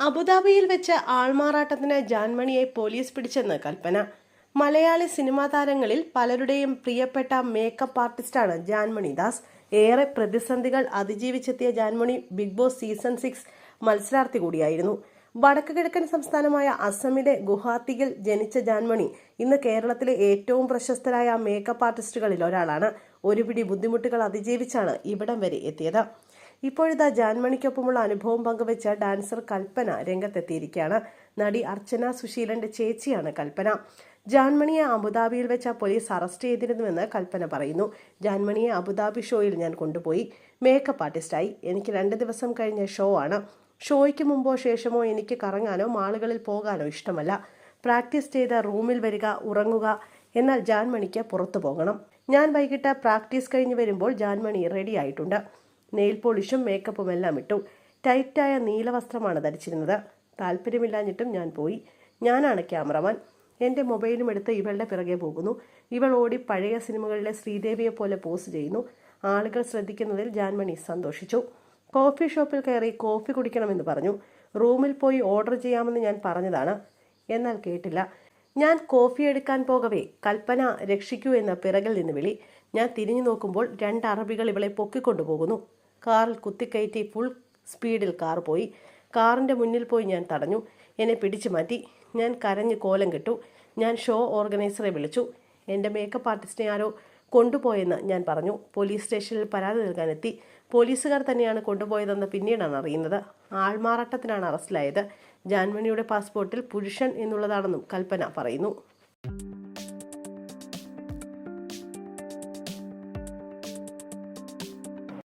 അബുദാബിയിൽ വെച്ച് ആൾമാറാട്ടത്തിന് ജാൻമണിയെ പോലീസ് പിടിച്ചെന്ന് കൽപ്പന. മലയാളി സിനിമാ താരങ്ങളിൽ പലരുടെയും പ്രിയപ്പെട്ട മേക്കപ്പ് ആർട്ടിസ്റ്റാണ് ജാൻമണി ദാസ്. ഏറെ പ്രതിസന്ധികൾ അതിജീവിച്ചെത്തിയ ജാൻമണി ബിഗ് ബോസ് സീസൺ 6 മത്സരാർത്ഥി കൂടിയായിരുന്നു. വടക്ക് കിഴക്കൻ സംസ്ഥാനമായ അസമിലെ ഗുവാഹത്തിയിൽ ജനിച്ച ജാൻമണി ഇന്ന് കേരളത്തിലെ ഏറ്റവും പ്രശസ്തരായ മേക്കപ്പ് ആർട്ടിസ്റ്റുകളിൽ ഒരാളാണ്. ഒരുപിടി ബുദ്ധിമുട്ടുകൾ അതിജീവിച്ചാണ് ഇവിടം വരെ എത്തിയത്. ഇപ്പോഴിതാ ജാൻമണിക്കൊപ്പമുള്ള അനുഭവം പങ്കുവെച്ച ഡാൻസർ കൽപ്പന രംഗത്തെത്തിയിരിക്കുകയാണ്. നടി അർച്ചന സുശീലന്റെ ചേച്ചിയാണ് കൽപ്പന. ജാൻമണിയെ അബുദാബിയിൽ വെച്ച പോലീസ് അറസ്റ്റ് ചെയ്തിരുന്നുവെന്ന് കൽപ്പന പറയുന്നു. ജാൻമണിയെ അബുദാബി ഷോയിൽ ഞാൻ കൊണ്ടുപോയി. മേക്കപ്പ് ആർട്ടിസ്റ്റായി. എനിക്ക് 2 ദിവസം കഴിഞ്ഞ ഷോ ആണ്. ഷോയ്ക്ക് മുമ്പോ ശേഷമോ എനിക്ക് കറങ്ങാനോ മാളുകളിൽ പോകാനോ ഇഷ്ടമല്ല. പ്രാക്ടീസ് ചെയ്ത റൂമിൽ വരിക, ഉറങ്ങുക. എന്നാൽ ജാൻമണിക്ക് പുറത്തു പോകണം. ഞാൻ വൈകിട്ട് പ്രാക്ടീസ് കഴിഞ്ഞ് വരുമ്പോൾ ജാൻമണി റെഡി ആയിട്ടുണ്ട്. നെയിൽ പോളിഷും മേക്കപ്പും എല്ലാം ഇട്ടു. ടൈറ്റായ നീല വസ്ത്രമാണ് ധരിച്ചിരുന്നത്. താല്പര്യമില്ലാഞ്ഞിട്ടും ഞാൻ പോയി. ഞാനാണ് ക്യാമറമാൻ. എൻ്റെ മൊബൈലും എടുത്ത് ഇവളുടെ പിറകെ പോകുന്നു. ഇവൾ ഓടി പഴയ സിനിമകളിലെ ശ്രീദേവിയെ പോലെ പോസ് ചെയ്യുന്നു. ആളുകൾ ശ്രദ്ധിക്കുന്നതിൽ ജാൻമണി സന്തോഷിച്ചു. കോഫി ഷോപ്പിൽ കയറി കോഫി കുടിക്കണമെന്ന് പറഞ്ഞു. റൂമിൽ പോയി ഓർഡർ ചെയ്യാമെന്ന് ഞാൻ പറഞ്ഞതാണ്. എന്നാൽ കേട്ടില്ല. ഞാൻ കോഫി എടുക്കാൻ പോകവേ കൽപ്പന രക്ഷിക്കൂ എന്ന പിറകിൽ നിന്ന് വിളി. ഞാൻ തിരിഞ്ഞു നോക്കുമ്പോൾ 2 അറബികൾ ഇവളെ പൊക്കിക്കൊണ്ടുപോകുന്നു. കാറിൽ കുത്തിക്കയറ്റി ഫുൾ സ്പീഡിൽ കാർ പോയി. കാറിൻ്റെ മുന്നിൽ പോയി ഞാൻ തടഞ്ഞു. എന്നെ പിടിച്ചു മാറ്റി. ഞാൻ കരഞ്ഞ് കോലം കെട്ടു. ഞാൻ ഷോ ഓർഗനൈസറെ വിളിച്ചു. എൻ്റെ മേക്കപ്പ് ആർട്ടിസ്റ്റിനെ ആരോ കൊണ്ടുപോയെന്ന് ഞാൻ പറഞ്ഞു. പോലീസ് സ്റ്റേഷനിൽ പരാതി നൽകാനെത്തി. പോലീസുകാർ തന്നെയാണ് കൊണ്ടുപോയതെന്ന് പിന്നീടാണ് അറിയുന്നത്. ആൾമാറാട്ടത്തിനാണ് അറസ്റ്റിലായത്. ജാൻമണിയുടെ പാസ്പോർട്ടിൽ പുരുഷൻ എന്നുള്ളതാണെന്നും കൽപ്പന പറയുന്നു.